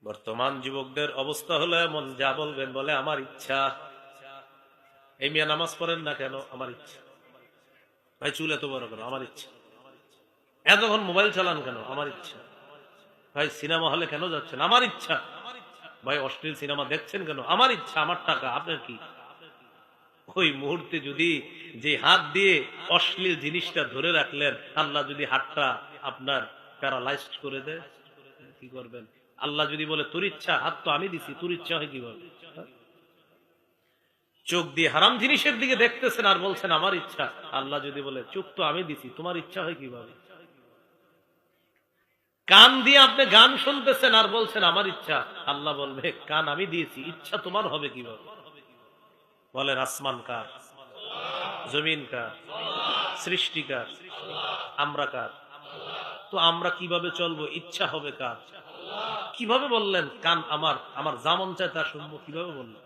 বর্তমান যুবকদের অবস্থা হলো এমন, যা বলবেন বলে আমার ইচ্ছা। এই মিয়া নামাজ পড়েন না কেন? আমার ইচ্ছা। ভাই চুল এত বড় কেন? আমার ইচ্ছা। এতক্ষণ মোবাইল চালান কেন? আমার ইচ্ছা। ভাই সিনেমা হলে কেন যাচ্ছেন? আমার ইচ্ছা। ভাই অশ্লীল সিনেমা দেখছেন কেন? আমার ইচ্ছা। আমার টাকা, আপনার কি? ওই মুহূর্তে যদি যে হাত দিয়ে অশ্লীল জিনিসটা ধরে রাখলেন, আল্লাহ যদি হাতটা আপনার প্যারালাইজড করে দেয়, কি করবেন? আল্লাহ যদি বলে তোর ইচ্ছা, হাত তো আমি দিছি, তোর ইচ্ছা হয় কিভাবে? চোখ দিয়ে হারাম জিনিসের দিকে দেখতেছেন আর বলছেন আমার ইচ্ছা। আল্লাহ যদি বলে চোখ তো আমি দিছি, তোমার ইচ্ছা হয় কিভাবে? কান দিয়ে আপনি গান শুনতেছেন আর বলছেন আমার ইচ্ছা। আল্লাহ বলবে কান আমি দিয়েছি, ইচ্ছা তোমার হবে কিভাবে? বলেন আসমান কার? জমিন কার? সৃষ্টি কার? আমরা কার? তো আমরা কিভাবে চলবো? ইচ্ছা হবে কার? কিভাবে বললেন কান আমার, আমার যা মন চায় তা শুনবো? কিভাবে বললেন?